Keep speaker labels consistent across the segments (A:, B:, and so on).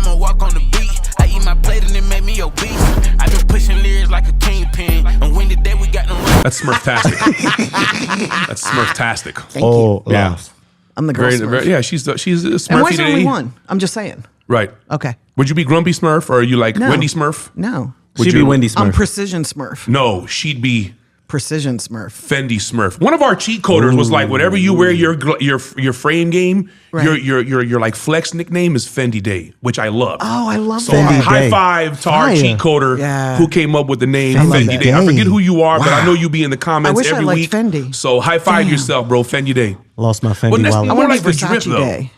A: I'ma walk on the beat. I eat my plate and it make me obese. I've been pushing lyrics like a kingpin. And when today we got them.
B: That's Smurftastic. That's Smurftastic.
C: Thank you.
B: Yeah.
C: I'm the girl Smurf.
B: Yeah, she's a Smurfy.
C: And why is there only one? I'm just saying.
B: Right.
C: Okay.
B: Would you be Grumpy Smurf or are you like
C: No.
B: Wendy Smurf?
C: No.
D: She'd be Wendy Smurf.
C: I'm Precision Smurf.
B: No, she'd be
C: Precision Smurf.
B: Fendi Smurf. One of our cheat coders was like, whatever you wear your frame game,
C: Right.
B: your like flex nickname is Fendi Day, which I love.
C: Oh, I love
B: So
C: that.
B: high five to our
D: Fire.
B: cheat coder
C: Yeah.
B: who came up with the name
D: Fendi
B: Fendi Day. I
D: Day.
B: forget who you are, but I know you be in the comments
C: I wish I
B: every
C: liked
B: week.
C: Fendi.
B: So high five
C: Damn.
B: yourself, bro. Fendi Day.
D: Lost my Fendi
B: Well, that's
D: wallet.
C: I
B: more
C: want
B: like
C: to be
B: the drip,
C: Versace
B: though.
C: Day.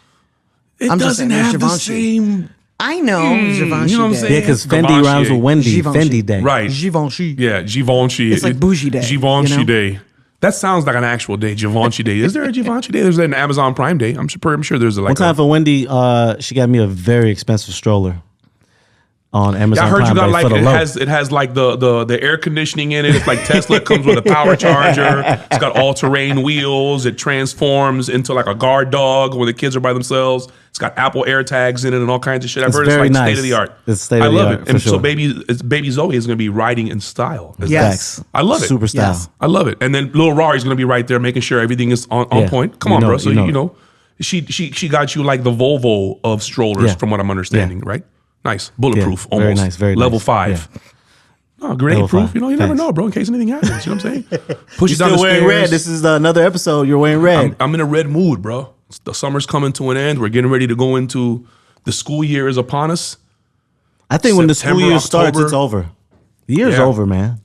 B: It
C: I'm just
B: doesn't
C: saying,
B: have the
C: Givenchy.
B: same.
C: I know. Givenchy
B: you know what I'm
C: Day.
B: saying?
D: Yeah, because Fendi
B: Givenchy.
D: rhymes with Wendy.
C: Givenchy.
D: Fendi Day.
B: Right.
C: Givenchy.
B: Yeah, Givenchy.
C: It's like Bougie Day,
B: Givenchy
C: you know?
B: Day. That sounds like an actual day, Givenchy Day. Is there a Givenchy Day? There's an Amazon Prime Day. I'm sure there's a like.
D: One time for Wendy, she got me a very expensive stroller on Amazon
B: I heard
D: Prime
B: you got
D: Day
B: like
D: for the
B: it
D: low.
B: has like the air conditioning in it. It's like Tesla. It comes with a power charger. It's got all terrain wheels. It transforms into like a guard dog when the kids are by themselves. It's got Apple AirTags in it and all kinds of shit. I've
D: It's
B: heard it's
D: very
B: like
D: nice.
B: state of the art.
D: It's state
B: I
D: of the
B: love
D: art,
B: it.
D: for
B: And so
D: sure.
B: baby Zoe is going to be riding in style.
C: Yes.
D: Facts.
B: I love it.
D: Super style.
C: Yes.
B: I love it. And then little Rari's going to be right there making sure everything is on
D: Yeah.
B: point. Come
D: You
B: on,
D: know
B: bro.
D: it,
B: So
D: you know
B: she got you like the Volvo of strollers
D: Yeah.
B: from what I'm understanding,
D: Yeah.
B: right? Nice. Bulletproof
D: Yeah.
B: almost.
D: Very nice, very
B: Level
D: nice.
B: 5.
D: Yeah.
B: Oh, grenade
D: Level
B: proof.
D: 5.
B: You know, you never
D: Thanks.
B: know, bro, in case anything happens. You know what I'm saying? Push
D: You're
B: it down
D: still
B: the
D: wearing
B: stairs.
D: red. This is another episode. You're wearing red.
B: I'm in a red mood, bro. The summer's coming to an end. We're getting ready to go into the school year is upon us.
D: I think when the school
B: September,
D: year starts,
B: October.
D: it's over. The year's
B: Yeah.
D: over, man.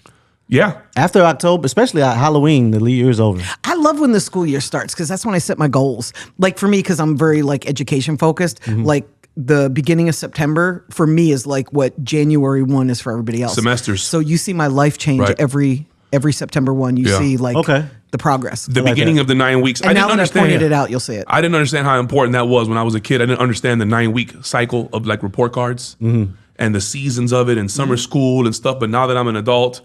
B: Yeah.
D: After October, especially at Halloween, the year's over.
C: I love when the school year starts because that's when I set my goals. Like for me, because I'm very like education focused.
B: Mm-hmm.
C: Like the beginning of September for me is like what January 1 is for everybody else.
B: Semesters.
C: So you see my life change
B: Right.
C: every September 1. You
B: Yeah.
C: see like
D: Okay.
C: the progress.
B: The beginning of the 9 weeks.
C: and
B: I
C: now
B: didn't
C: that I
B: understand
C: pointed it out, you'll see it.
B: I didn't understand how important that was when I was a kid. I didn't understand the 9-week cycle of like report cards and the seasons of it and summer school and stuff. But now that I'm an adult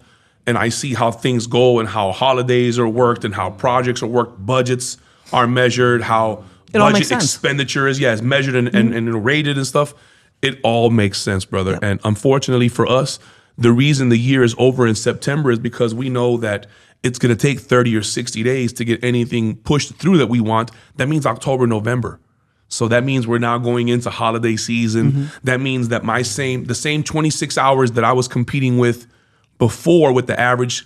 B: and I see how things go and how holidays are worked and how projects are worked, budgets are measured, how
C: It all
B: budget
C: makes sense.
B: expenditure is, is measured and rated and stuff. It all makes sense, brother. And unfortunately for us, the reason the year is over in September is because we know that it's going to take 30 or 60 days to get anything pushed through that we want. That means October, November. So that means we're now going into holiday season. That means that the same 26 hours that I was competing with before with the average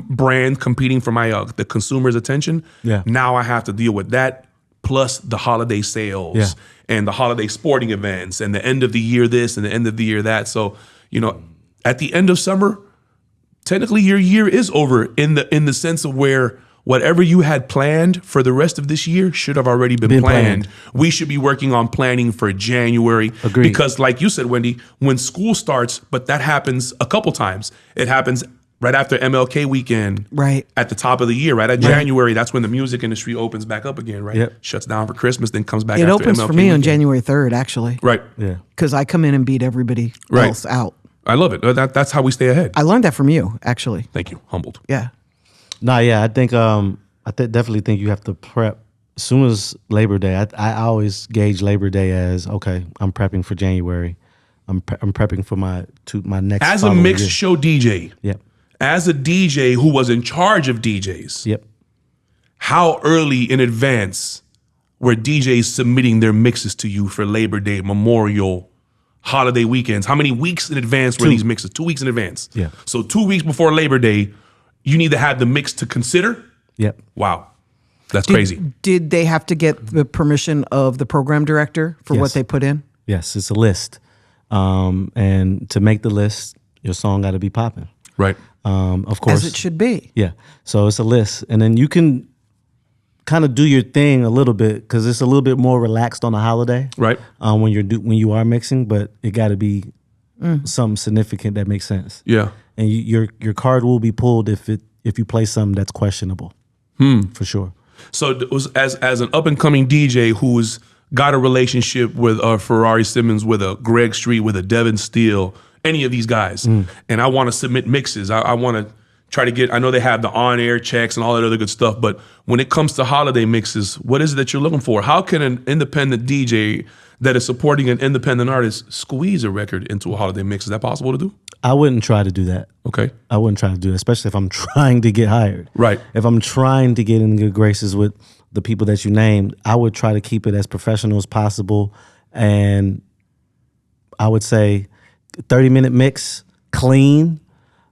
B: brand competing for the consumer's attention.
D: Yeah.
B: Now I have to deal with that plus the holiday sales
D: Yeah.
B: and the holiday sporting events and the end of the year this and the end of the year that. So, at the end of summer, technically your year is over in the sense of where whatever you had planned for the rest of this year should have already been planned. We should be working on planning for January.
D: Agreed.
B: Because like you said, Wendy, when school starts, but that happens a couple times. It happens right after MLK weekend.
C: Right.
B: At the top of the year, right? At January, that's when the music industry opens back up again, right?
D: Yep.
B: Shuts down for Christmas, then comes back
C: It
B: after
C: opens
B: MLK
C: for me on
B: weekend.
C: January 3rd, actually.
B: Right.
D: Yeah.
C: Because I come in and beat everybody
B: Right.
C: else out.
B: I love it. That's how we stay ahead.
C: I learned that from you, actually.
B: Thank you. Humbled.
C: Yeah.
D: Nah, yeah, I think definitely think you have to prep as soon as Labor Day. I always gauge Labor Day as okay. I'm prepping for January. I'm prepping for my next.
B: As a
D: following
B: mixed
D: year.
B: show DJ,
D: Yep.
B: as a DJ who was in charge of DJs,
D: Yep.
B: how early in advance were DJs submitting their mixes to you for Labor Day, Memorial, holiday weekends? How many weeks in advance were these mixes? 2 weeks in advance.
D: Yeah.
B: So 2 weeks before Labor Day, you need to have the mix to consider.
D: Yep.
B: Wow. That's crazy.
C: Did they have to get the permission of the program director for what
D: Yes.
C: they put in?
D: Yes, it's a list, and to make the list, your song got to be popping.
B: Right.
D: Of course,
C: As it should be.
D: Yeah. So it's a list, and then you can kind of do your thing a little bit because it's a little bit more relaxed on a holiday,
B: Right.
D: when you are mixing, but it got to be something significant that makes sense.
B: Yeah.
D: And your card will be pulled if you play something that's questionable, for sure.
B: So it was as an up and coming DJ who's got a relationship with a Ferrari Simmons, with a Greg Street, with a Devin Steele, any of these guys, and I want to submit mixes. I want to try to get. I know they have the on-air checks and all that other good stuff, but when it comes to holiday mixes, what is it that you're looking for? How can an independent DJ that is supporting an independent artist squeeze a record into a holiday mix. Is that possible to do?
D: I wouldn't try to do that.
B: Okay.
D: I wouldn't try to do it, especially if I'm trying to get hired.
B: Right.
D: If I'm trying to get in good graces with the people that you named, I would try to keep it as professional as possible. And I would say 30-minute mix, clean,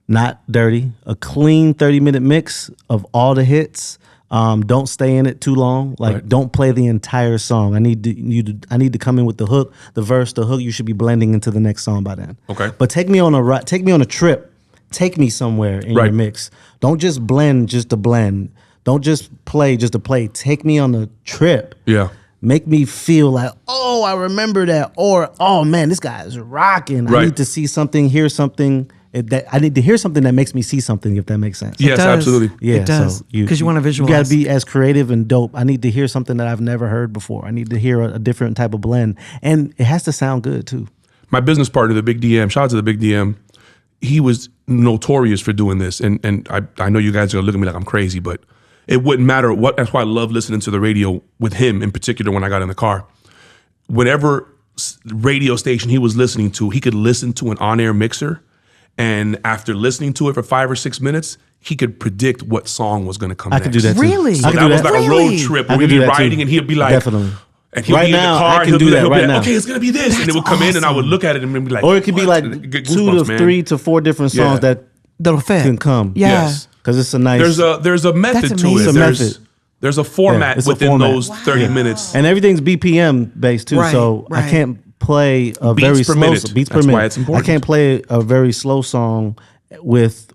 D: not dirty. A clean 30-minute mix of all the hits. Don't stay in it too long. Like,
B: Right.
D: don't play the entire song. I need to come in with the hook, the verse, the hook. You should be blending into the next song by then.
B: Okay.
D: But take me on a trip. Take me somewhere in
B: Right.
D: your mix. Don't just blend just to blend. Don't just play just to play. Take me on a trip.
B: Yeah.
D: Make me feel like, oh, I remember that, or oh man, this guy is rocking. I
B: Right.
D: need to see something, hear something. I need to hear something that makes me see something, if that makes sense.
B: Yes,
C: does.
B: absolutely.
D: Yeah,
C: It does.
D: so
C: Because you want to
D: You
C: visualize.
D: got to be as creative and dope. I need to hear something that I've never heard before. I need to hear a different type of blend, and it has to sound good too.
B: My business partner, the Big DM, shout out to the Big DM. He was notorious for doing this, and I know you guys are gonna look at me like I'm crazy, but it wouldn't matter what. That's why I love listening to the radio with him in particular. When I got in the car, whatever radio station he was listening to, he could listen to an on-air mixer. And after listening to it for 5 or 6 minutes, he could predict what song was going to come
D: I
B: next.
D: could do that too.
C: Really?
B: So
D: I could
B: that
D: do
B: was
D: that.
B: like a
C: Really?
B: road trip
D: I
B: where
D: could
B: we'd
D: do
B: be
D: that
B: riding
D: too.
B: and he'd be like,
D: Definitely.
B: and he'll
D: Right
B: be in
D: now,
B: the car.
D: I can
B: he'll
D: do
B: be
D: that
B: he'll be
D: right
B: like,
D: now.
B: okay, it's going to be this. And it would come in and I would look at it and be like,
D: Or it could be
B: what?
D: like
B: Get
D: 2
B: goosebumps,
D: to
B: man.
D: 3 to 4 different songs
B: Yeah.
D: that
C: That'll fit.
D: can come.
C: Yeah.
B: Yes.
D: Because it's a nice.
B: There's a method
C: That's
B: to it.
C: amazing.
B: There's,
D: It's a method.
B: there's a format
D: it's a
B: within
D: format.
B: those 30 minutes.
D: And everything's BPM based too,
C: Right,
D: so I
C: right.
D: can't play a
B: Beats
D: very
B: per
D: slow
B: minute.
D: beats per
B: That's
D: minute.
B: why it's important.
D: I can't play a very slow song with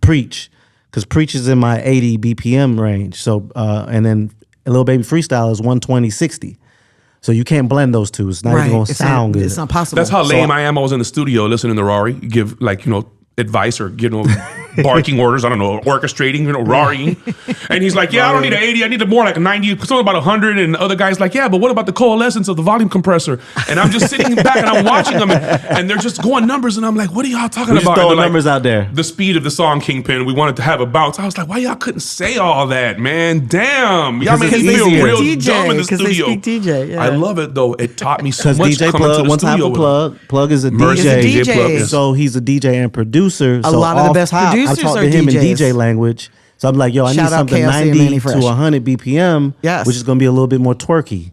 D: Preach, because Preach is in my 80 BPM range. So and then a Little Baby Freestyle is 120/60. So you can't blend those two. It's not
C: Right.
D: even gonna
C: It's
D: sound
C: not,
D: good.
C: It's not possible.
B: That's how lame
D: I-
B: I am. I was in the studio listening to Rory give advice or barking orders. I don't know, orchestrating, Rory. And he's like, yeah, I don't need an 80. I need more like a 90. Something about 100. And the other guy's like, yeah, but what about the coalescence of the volume compressor? And I'm just sitting back and I'm watching them and they're just going numbers. And I'm like, what are y'all talking
D: We just
B: about?
D: throwing
B: And they're
D: numbers out there.
B: The speed of the song Kingpin, we wanted to have a bounce. I was like, why y'all couldn't say all that, man? Damn. Y'all made
D: it's
B: me feel
D: easier.
B: real
C: DJ,
B: dumb in the
C: 'cause they
B: studio.
C: speak DJ, yeah.
B: I love it though. It taught me so
D: Because
B: much
D: DJ
B: coming to
D: Plug,
B: the
D: one time
B: studio
D: for
B: with
D: Plug. Plug is a
B: Mercy,
D: DJ.
C: He's a DJ.
B: Plug, yes.
D: So he's a DJ and producer.
C: A
D: So
C: lot of the
D: off
C: best
D: top,
C: producers
D: I talked
C: are
D: to him in
C: DJs.
D: DJ language. So I'm like, yo, I need
C: Shout out
D: something
C: KLC and
D: 90
C: Manny
D: to
C: Fresh.
D: 100 BPM,
C: Yes.
D: which is going to be a little bit more twerky.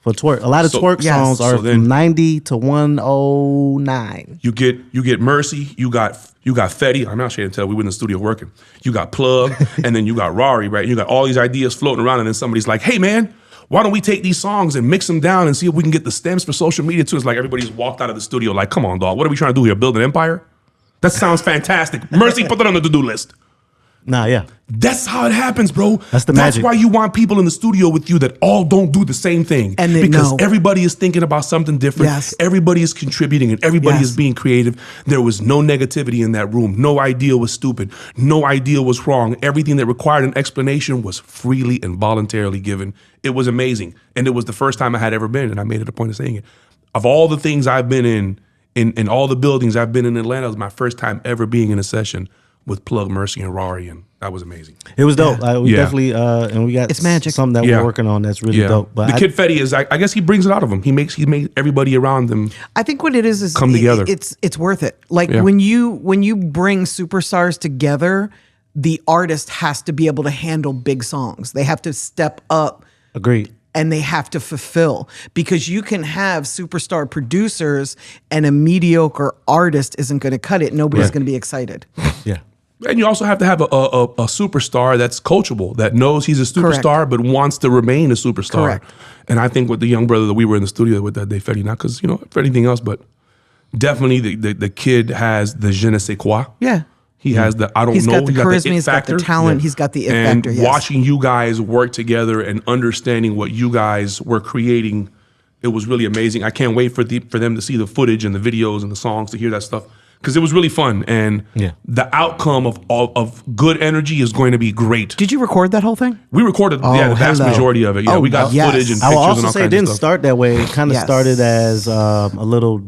D: For twerk, a lot of
B: So-
D: twerk
C: Yes.
D: songs are
B: So then-
D: from 90 to 109.
B: You get Mercy, you got Fetty. I'm not ashamed to tell we were in the studio working. You got Plug, and then you got Rory, right? You got all these ideas floating around, and then somebody's like, hey man, why don't we take these songs and mix them down and see if we can get the stems for social media too? It's like everybody's walked out of the studio like, come on, dog, what are we trying to do here? Build an empire? That sounds fantastic. Mercy, put that on the to-do list.
D: Nah, yeah.
B: That's how it happens, bro.
D: That's the
B: That's
D: magic.
B: why you want people in the studio with you that all don't do the same thing.
C: And they
B: because
C: know.
B: everybody is thinking about something different.
C: Yes.
B: Everybody is contributing and everybody
C: Yes.
B: is being creative. There was no negativity in that room. No idea was stupid. No idea was wrong. Everything that required an explanation was freely and voluntarily given. It was amazing. And it was the first time I had ever been, and I made it a point of saying it. Of all the things I've been in all the buildings I've been in Atlanta, it was my first time ever being in a session with Plug, Mercy, and Rory, and that was amazing.
D: It was dope. We
B: Yeah.
D: definitely, and we got
C: It's magic.
D: something that
B: Yeah.
D: we're working on that's really dope. But
B: the Kid Fetty is, I guess he brings it out of him. He made everybody around him.
C: I think what it is
B: Come together.
C: It's worth it. Like
B: Yeah.
C: when you bring superstars together, the artist has to be able to handle big songs. They have to step up
D: agreed.
C: and they have to fulfill, because you can have superstar producers and a mediocre artist isn't going to cut it. Nobody's
B: Right.
C: going to be excited.
D: Yeah.
B: And you also have to have a superstar that's coachable, that knows he's a superstar but wants to remain a superstar.
C: Correct.
B: And I think with the young brother that we were in the studio with that day, Fetty, not because, for anything else, but definitely the kid has the je ne sais quoi.
C: Yeah.
B: He has the I don't
C: He's
B: know.
C: got the charisma,
B: it
C: he's got the
B: factor.
C: talent, he's got the it
B: and
C: factor, yes.
B: watching you guys work together and understanding what you guys were creating, it was really amazing. I can't wait for them to see the footage and the videos and the songs, to hear that stuff, because it was really fun. And
D: Yeah.
B: the outcome of good energy is going to be great.
C: Did you record that whole thing?
B: We recorded the vast
C: hello.
B: majority of it. Yeah,
C: Oh,
B: we got
C: yes.
B: footage and
D: I
B: pictures
D: will also
B: and all
D: say it
B: kinds
D: didn't
B: of stuff.
D: start that way. It kind of
C: Yes.
D: started as a little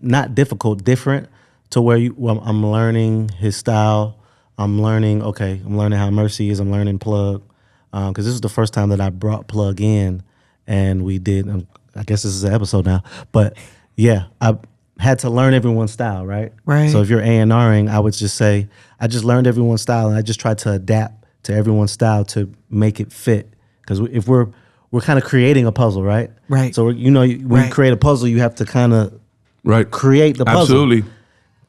D: not difficult, different, to where I'm learning his style. I'm learning how Mercy is. I'm learning Plug, because this is the first time that I brought Plug in, and we did I guess this is an episode now, but yeah, I had to learn everyone's style, right?
C: Right.
D: So if you're A&Ring, I would just say, I just learned everyone's style and I just tried to adapt to everyone's style to make it fit. Because if we're kind of creating a puzzle, right?
C: Right.
D: So, when you create a puzzle, you have to kind of create the puzzle.
B: Absolutely.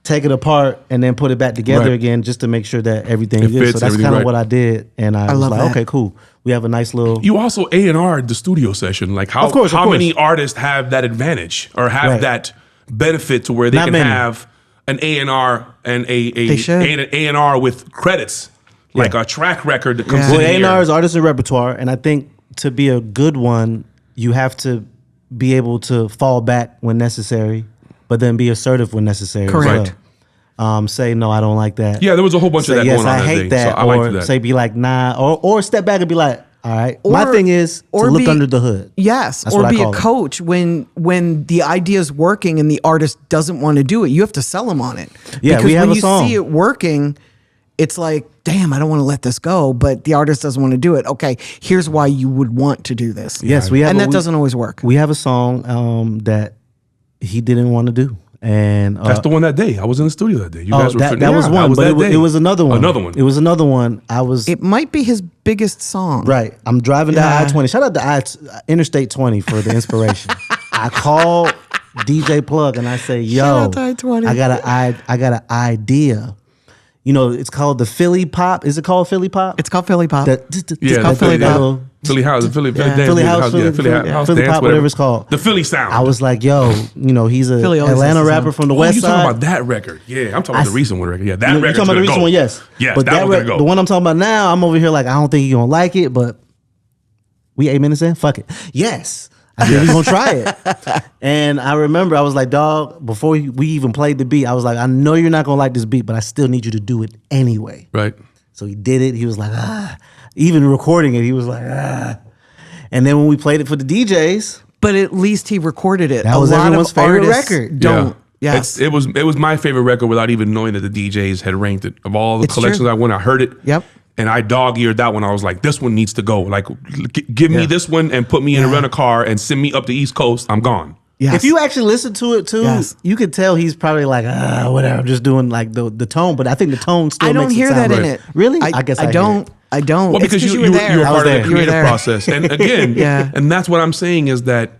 D: Take it apart and then put it back together
B: Right.
D: again just to make sure that everything is.
B: fits,
D: So that's
B: everything
D: kind of
B: right.
D: what I did. And I was
C: love
D: like,
C: that.
D: okay, cool. We have a nice little...
B: You also A&R the studio session. Like how
D: Of course.
B: many artists have that advantage or have
D: Right.
B: that benefit to where they
D: Not
B: can
D: many.
B: have an A&R and
C: They should.
B: an A&R with credits, like a track record that comes
C: Yeah.
B: in
D: Well,
B: here.
D: A&R is artist and repertoire, and I think to be a good one, you have to be able to fall back when necessary, but then be assertive when necessary. as
C: Correct.
D: well. Say no, I don't like that.
B: Yeah, there was a whole bunch
D: Say
B: of that
D: yes,
B: going on
D: I
B: that
D: hate
B: day.
D: that.
B: So I
D: or
B: liked that.
D: say be like nah, or step back and be like, all right. My
C: Or-
D: thing is to
C: or
D: look
C: be-
D: under the hood.
C: Yes,
D: That's
C: or
D: what I
C: be a
D: call it.
C: coach when the idea's working and the artist doesn't want to do it. You have to sell them on it.
D: Yeah,
C: because
D: we have
C: when
D: a
C: you
D: song.
C: see it working, it's like, damn, I don't want to let this go, but the artist doesn't want to do it. Okay, here's why you would want to do this.
D: Yes, we have,
C: and that
D: we-
C: doesn't always work.
D: We have a song that he didn't want to do, and
B: That's the one that day. I was in the studio that day. You guys were
D: that was one, but
B: that
D: it was
B: day.
D: another one.
B: Another one.
D: It was another one. I was
C: It might be his biggest song.
D: right. I'm driving down
C: Yeah.
D: I-20. Shout out to Interstate 20 for the inspiration. I call DJ Plug and I say, "Yo,
C: Shout out to I-20.
D: I got an idea. You know, it's called the Philly Pop. Is it called Philly Pop?
C: It's called Philly Pop.
B: Yeah,
C: called Philly
B: yeah.
C: Pop.
B: Philly House, Philly
C: Yeah.
B: dance,
D: Philly House,
B: yeah,
D: Philly-
B: Philly
D: Philly-
B: House
D: Philly
B: dance,
D: Pop, whatever it's called.
B: The Philly sound.
D: I was like, yo, he's a
C: Philly always
D: Atlanta
C: has the
D: rapper
C: sound.
D: from the
B: Oh,
D: West
B: you
D: Side.
B: talking about that record? Yeah, I'm talking about the recent one record. Yeah, that
D: You
B: record's
D: talking about the
B: gonna
D: recent
B: go.
D: one? Yes.
B: Yes,
D: but
B: that one's gonna go.
D: the one I'm talking about now, I'm over here like, I don't think you're gonna like it, but we 8 minutes in? Fuck it. Yes. I think we're gonna try it. And I remember I was like, dog, before we even played the beat, I was like, I know you're not gonna like this beat, but I still need you to do it anyway.
B: Right.
D: So he did it. He was like, ah. Even recording it, he was like, ah. And then when we played it for the DJs,
C: But at least he recorded it.
D: That
C: A
D: was
C: lot of
D: everyone's favorite
C: artists
D: record.
C: Don't.
B: Yeah.
C: Yes.
B: It was my favorite record without even knowing that the DJs had ranked it. Of all the
C: It's
B: collections
C: true.
B: I went, I heard it.
C: Yep.
B: And I dog-eared that one. I was like, this one needs to go. Like, give me this one and put me in a rental car and send me up the East Coast. I'm gone.
C: Yes.
D: if you actually listen to it too,
C: Yes.
D: you could tell he's probably like, whatever, I'm just doing like the tone. But I think the tone still
C: I don't
D: makes
C: hear
D: it sound
C: that in
D: right.
C: it.
D: Really?
C: I
D: guess
C: I
D: I
C: don't.
D: hear it.
C: I don't.
B: Well,
C: It's
B: because you
C: were
B: were
C: there.
B: part of
D: there.
B: the
D: You were
B: creative
C: there.
B: process. And again,
C: Yeah.
B: and that's what I'm saying is that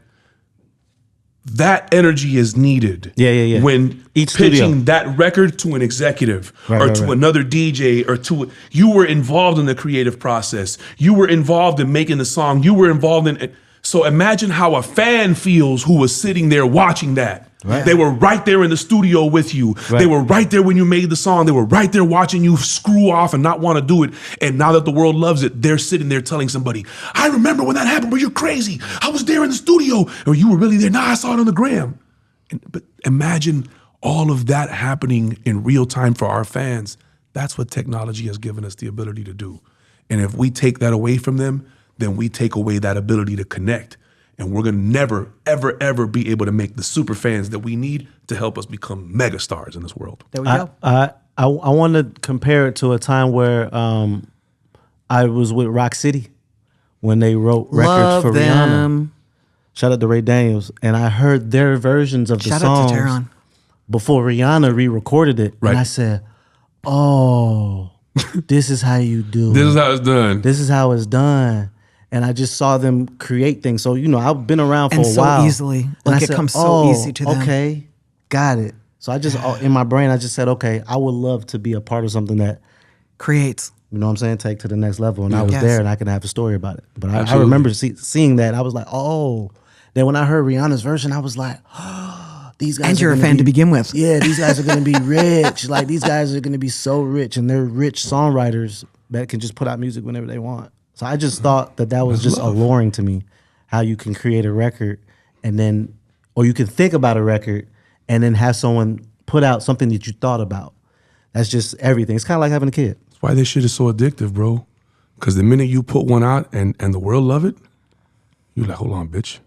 B: energy is needed.
D: Yeah.
B: When
D: Each
B: pitching
D: studio.
B: that record to an executive or
D: right,
B: to
D: right.
B: another DJ or to you were involved in the creative process. You were involved in making the song. You were involved in. So imagine how a fan feels who was sitting there watching that. They were right there in the studio with you.
D: Right.
B: They were right there when you made the song. They were right there watching you screw off and not want to do it. And now that the world loves it, they're sitting there telling somebody, I remember when that happened, but you're crazy. I was there in the studio. Or you were really there. Nah, I saw it on the gram. But imagine all of that happening in real time for our fans. That's what technology has given us the ability to do. And if we take that away from them, then we take away that ability to connect. And we're going to never, ever, ever be able to make the super fans that we need to help us become mega stars in this world.
C: There we go.
D: I want to compare it to a time where I was with Rock City when they wrote records
C: Love
D: for Rihanna.
C: them.
D: Shout out to Ray Daniels, and I heard their versions of the
C: Shout out
D: songs
C: to Tehran.
D: before Rihanna re-recorded it,
B: Right.
D: and I said, "Oh, this is how you do.
B: This is how it's done.
D: This is how it's done." And I just saw them create things. So I've been around for
C: And
D: a
C: so
D: while.
C: easily.
D: And
C: Like,
D: I
C: it
D: said,
C: comes so easy to them.
D: Okay, got it. So I just in my brain, I just said, okay, I would love to be a part of something that
C: Creates.
D: you know what I'm saying, take to the next level. And I was
C: Yes.
D: there, and I can have a story about it. But I
B: Absolutely.
D: remember seeing that. I was like, oh. Then when I heard Rihanna's version, I was like, oh, these guys.
C: And you're
D: are
C: a
D: gonna
C: fan
D: be-
C: to begin with.
D: Yeah, these guys are going to be rich. Like these guys are going to be so rich, and they're rich songwriters that can just put out music whenever they want. So I just thought that was just alluring to me, how you can create a record and then, or you can think about a record and then have someone put out something that you thought about. That's just everything. It's kind of like having a kid.
B: That's why this shit is so addictive, bro. Because the minute you put one out and the world love it, you're like, hold on, bitch.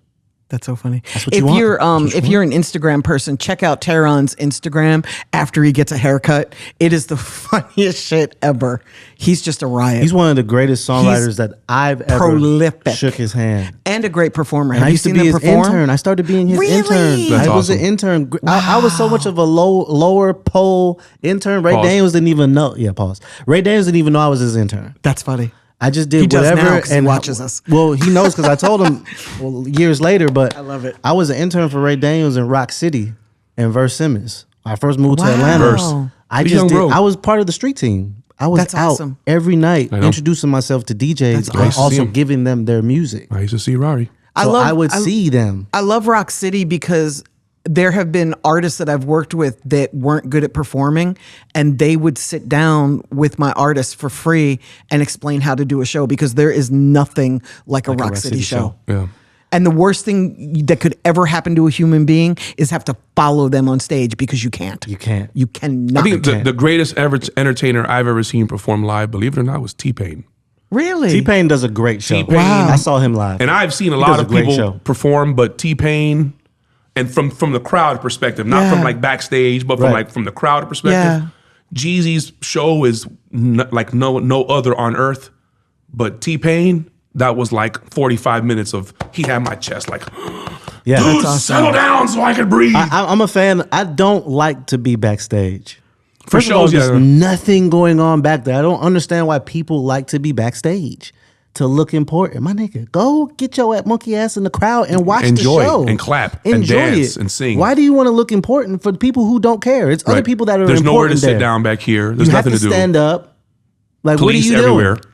C: That's so funny.
D: That's what you want.
C: If you're an Instagram person, check out Teron's Instagram after he gets a haircut. It is the funniest shit ever. He's just a riot.
D: He's one of the greatest songwriters that I've ever
C: prolific.
D: shook his hand.
C: And a great performer.
D: And
C: Have
D: I
C: you
D: used to
C: seen
D: be
C: him
D: his
C: perform?
D: intern. I started being his
C: Really?
D: intern.
B: That's
D: I was an
B: awesome.
D: intern. I was so much of a lower pole intern. Ray
B: Pause.
D: Daniels didn't even know. Yeah, pause. Ray Daniels didn't even know I was his intern.
C: That's funny.
D: I just did
C: He does
D: whatever
C: now 'cause he watches us.
D: Well, he knows because I told him years later. But
C: I love it.
D: I was an intern for Ray Daniels in Rock City and Verse Simmons. I first moved to
C: Wow.
D: Atlanta.
C: Verse.
D: I
B: Big
D: just
B: young
D: did.
B: bro.
D: I was part of the street team. I was
C: That's
D: out
C: awesome.
D: every night
B: know.
D: introducing myself to DJs
C: That's
D: and
B: awesome.
D: also
B: See 'em.
D: giving them their music.
B: I used to see Rari.
D: So I would see them.
C: I love Rock City because there have been artists that I've worked with that weren't good at performing, and they would sit down with my artists for free and explain how to do a show because there is nothing like a Rock City show.
B: Yeah.
C: And the worst thing that could ever happen to a human being is have to follow them on stage because you can't.
D: You can't.
C: You cannot.
B: I think the greatest ever entertainer I've ever seen perform live, believe it or not, was T-Pain.
C: Really?
D: T-Pain does a great show.
B: T-Pain. Wow.
D: I saw him live.
B: And I've seen a
D: He
B: lot
D: does a
B: of
D: great
B: people
D: show.
B: perform, but T-Pain, and from the crowd perspective, not
C: Yeah.
B: from like backstage, but from
D: Right.
B: like from the crowd perspective. Jeezy's show is like no other on earth, but T-Pain, that was like 45 minutes of he had my chest like,
D: Yeah,
B: dude,
D: that's awesome.
B: settle down so I can breathe.
D: I'm a fan. I don't like to be backstage.
B: For
D: First of all,
B: shows,
D: there's
B: yeah.
D: nothing going on back there. I don't understand why people like to be backstage to look important. My nigga, go get your monkey ass in the crowd and watch
B: Enjoy
D: the show
B: and clap and
D: Enjoy
B: dance
D: it.
B: and sing.
D: Why do you want to look important for the people who don't care? It's other
B: Right.
D: people that are
B: There's
D: important
B: nowhere to sit
D: there.
B: down back here. There's
D: You have
B: nothing
D: to
B: to do.
D: stand up. Like,
B: Police
D: what are you
B: everywhere.
D: doing?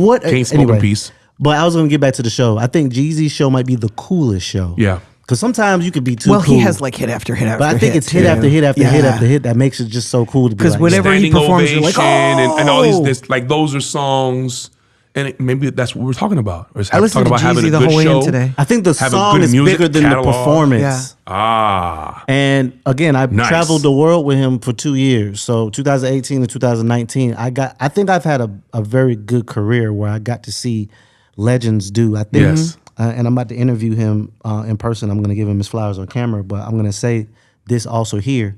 D: What?
B: Can't smoke in peace.
D: But I was going to get back to the show. I think Jeezy's show might be the coolest show.
B: Yeah.
D: Because sometimes you could be too
C: Well,
D: cool.
C: he has like hit after hit after
D: But I think
C: hit,
D: it's hit
C: too.
D: after hit after hit
C: Yeah.
D: after hit that makes it just so cool to be
C: 'Cause
D: like,
C: whatever he
B: Standing
C: performs, you're
B: ovation
C: like,
B: and all
C: "Oh!"
B: these like those are songs, and maybe that's what we're talking about. Or
C: I listened
B: talking
C: to
B: about having
C: Jeezy
B: a
C: the
B: good
C: whole way in
B: show.
C: today.
D: I think the
B: have a
D: song
B: good
D: is
B: music
D: bigger than
B: catalog.
D: the performance.
B: Ah,
D: And again, I
B: Nice.
D: traveled the world with him for 2 years. So 2018 to 2019, I think I've had a very good career where I got to see legends do. I think,
B: Yes.
D: And I'm about to interview him in person. I'm going to give him his flowers on camera, but I'm going to say this also here.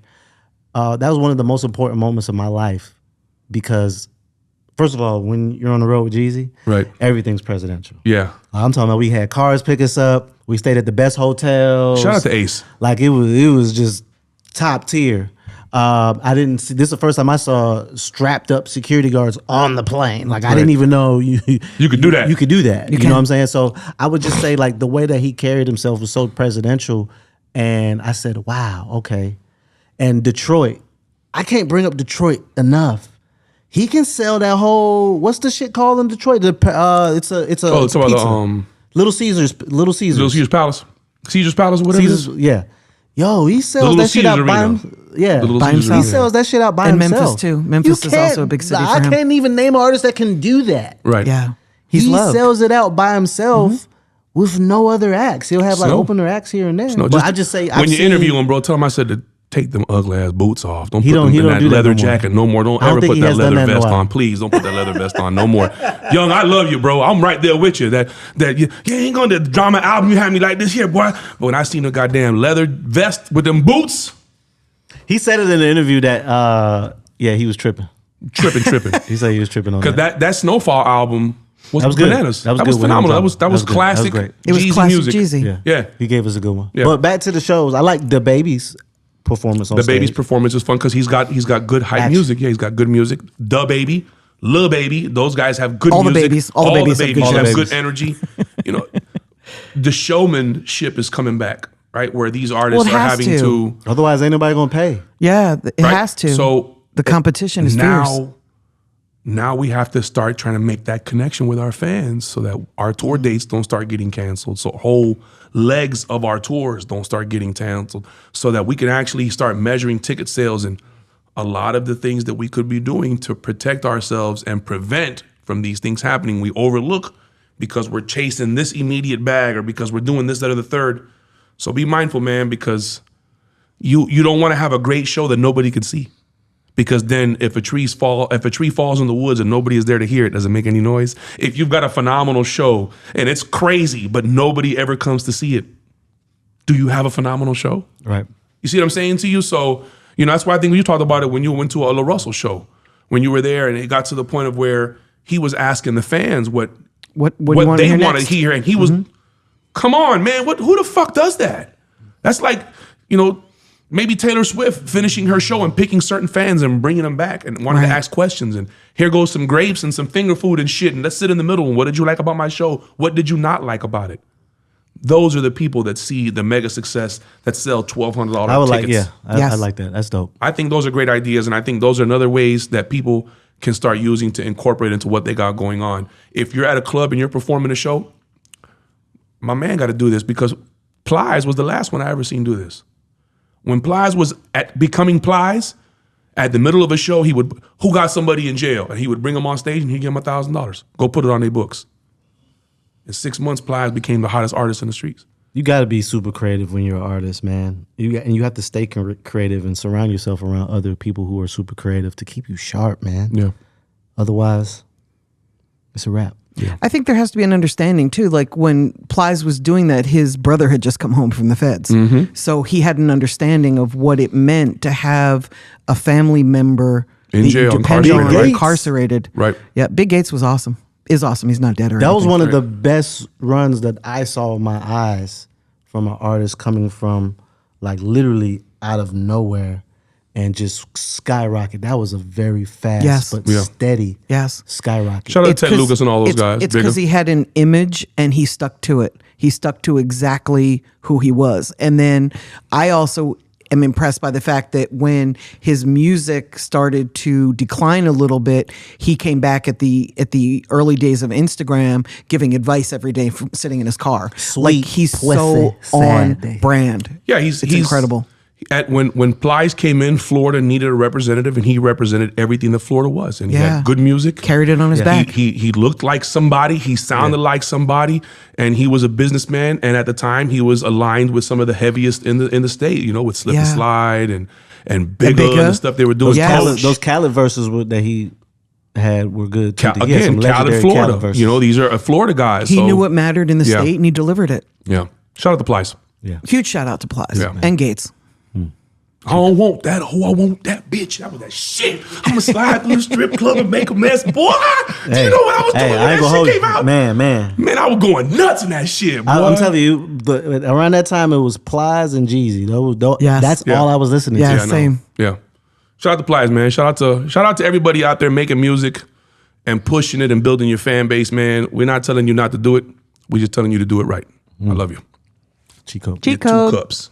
D: That was one of the most important moments of my life because, first of all, when you're on the road with Jeezy,
B: right.
D: everything's presidential.
B: Yeah.
D: I'm talking about we had cars pick us up. We stayed at the best hotels.
B: Shout out to Ace.
D: Like it was just top tier. I didn't see this is the first time I saw strapped up security guards on the plane. Like I didn't even know you
B: could do that.
D: You could do that. You
C: can.
D: know what I'm saying? So I would just say like the way that he carried himself was so presidential. And I said, wow, okay. And Detroit, I can't bring up Detroit enough. He can sell that whole what's the shit called in Detroit? It's a
B: It's about
D: pizza.
B: the
D: Little Caesars.
B: Little Caesars Palace. Caesars Palace, whatever
D: Caesars,
B: it is.
D: yeah. Yo, he sells
B: Little
D: that shit
B: Caesars
D: out by
B: Arena.
D: himself. Yeah,
B: The Little
C: By
B: Caesars
C: himself.
D: he
B: Arena.
D: sells that shit out by
C: And
D: himself.
C: Memphis, too. Memphis
D: You
C: is also
D: can't-
C: a big city
D: I
C: for him.
D: can't even name an artist that can do that.
B: Right.
C: Yeah. He's
D: he
C: loved.
D: sells it out by himself with no other acts. He'll have like
B: Snow.
D: opener acts here and there.
B: No,
D: but I just say
B: when you interview him, bro, tell him I said to take them ugly ass boots off. Don't
D: He
B: put
D: don't-
B: them
D: he
B: in
D: don't
B: that
D: do that
B: leather
D: no more.
B: jacket no more. Don't
D: I don't
B: ever
D: think
B: put
D: he
B: that
D: has done
B: leather
D: that in a
B: vest
D: while.
B: on. Please don't put that leather vest on no more. Young, I love you, bro. I'm right there with you. That you ain't gonna drama album. You had me like this here, boy. But when I seen the goddamn leather vest with them boots,
D: he said it in the interview that he was tripping.
B: tripping.
D: He said he was tripping on
B: Because that Snowfall album was,
D: That was good.
B: bananas.
D: That was
B: That
D: good
B: was
D: when he
B: phenomenal.
D: was
B: That was
D: good. That was
B: classic.
D: great.
C: It was
B: Jeezy
C: classic
B: music.
C: Jeezy.
B: Yeah.
D: He gave us a good one.
B: Yeah.
D: But back to the shows. I like the Baby's performance on
B: The
D: stage.
B: Baby's performance is fun because he's got good hype
D: Action.
B: music. Yeah, he's got good music. The Baby, Lil Baby, those guys have good
C: All the
B: music.
C: babies. All the babies have good
B: have
D: music.
B: good energy. You know, the showmanship is coming back, right? Where these artists
C: Well, it
B: are
C: has
B: having
C: to.
B: to
D: Otherwise, ain't nobody gonna pay.
C: Yeah, it
B: right?
C: has to.
B: So
C: the competition is fierce.
B: now we have to start trying to make that connection with our fans so that our tour dates don't start getting canceled. So whole legs of our tours don't start getting canceled so that we can actually start measuring ticket sales and a lot of the things that we could be doing to protect ourselves and prevent from these things happening. We overlook because we're chasing this immediate bag or because we're doing this, that, or the third. So be mindful, man, because you don't want to have a great show that nobody can see. Because then if a tree falls in the woods and nobody is there to hear it, does it make any noise? If you've got a phenomenal show and it's crazy, but nobody ever comes to see it, do you have a phenomenal show?
D: Right.
B: You see what I'm saying to you? So, that's why I think you talked about it when you went to a La Russell show, when you were there, and it got to the point of where he was asking the fans what
C: do you
B: they
C: want to
B: wanted to hear, and he was, come on, man, who the fuck does that? That's like, maybe Taylor Swift finishing her show and picking certain fans and bringing them back and wanting to ask questions. And here goes some grapes and some finger food and shit. And let's sit in the middle. And what did you like about my show? What did you not like about it? Those are the people that see the mega success that sell $1,200
D: I would
B: tickets.
D: I like that. That's dope.
B: I think those are great ideas. And I think those are another ways that people can start using to incorporate into what they got going on. If you're at a club and you're performing a show, my man got to do this, because Plies was the last one I ever seen do this. When Plies was at becoming Plies, at the middle of a show, who got somebody in jail, and he would bring them on stage and he'd give them $1,000. Go put it on their books. In 6 months, Plies became the hottest artist in the streets.
D: You got to be super creative when you're an artist, man. You have to stay creative and surround yourself around other people who are super creative to keep you sharp, man.
B: Yeah.
D: Otherwise, it's a wrap.
B: Yeah.
C: I think there has to be an understanding too. Like when Plies was doing that, his brother had just come home from the feds. So he had an understanding of what it meant to have a family member
B: in
C: that you
B: jail,
C: depend
B: incarcerated.
C: on,
B: Right.
C: incarcerated.
B: Right.
C: Yeah, Big Gates was awesome. Is awesome. He's not dead or
D: That was
C: anything.
D: one of the best runs that I saw with my eyes from an artist coming from like literally out of nowhere and just skyrocket. That was a very fast
C: Yes.
D: but
B: Yeah.
D: steady
C: Yes.
D: skyrocket.
B: Shout out
C: It's
B: to Ted
C: 'cause-
B: Lucas and all those guys.
C: It's
B: Bigger.
C: because he had an image and he stuck to it. He stuck to exactly who he was. And then I also am impressed by the fact that when his music started to decline a little bit, he came back at the early days of Instagram giving advice every day from sitting in his car.
D: Sweet
C: like he's so
D: pussy
C: on
D: Saturday.
C: brand.
B: Yeah, he's
C: incredible.
B: When Plies came in, Florida needed a representative, and he represented everything that Florida was. And he
C: Yeah.
B: had good music.
C: Carried it on his back.
B: He looked like somebody. He sounded like somebody, and he was a businessman. And at the time, he was aligned with some of the heaviest in the state. with Slip and
C: Yeah.
B: Slide and Bigger and the stuff they were doing.
D: Those Khaled verses that he had were good too.
B: Again, Khaled, Florida. These are Florida guys.
C: He
B: so,
C: knew what mattered in the
B: Yeah.
C: state and he delivered it.
B: Yeah. Shout out to Plies.
D: Yeah.
C: Huge shout out to Plies
B: Yeah.
C: and Gates.
B: I don't want that hoe. I want that bitch. That was that shit. I'm gonna slide through the strip club and make a mess. Boy, do you know what I was doing when
D: I ain't gonna
B: that
D: hold
B: shit came
D: you.
B: out?
D: Man.
B: I was going nuts in that shit, boy.
D: I'm telling you, but around that time it was Plies and Jeezy.
C: Yes.
D: That's
B: Yeah.
D: all I was listening
C: Yeah.
D: to.
B: I know.
C: Same.
B: Yeah. Shout out to Plies, man. Shout out to everybody out there making music and pushing it and building your fan base, man. We're not telling you not to do it. We're just telling you to do it right. I love you.
D: Chico.
B: Get 2 cups.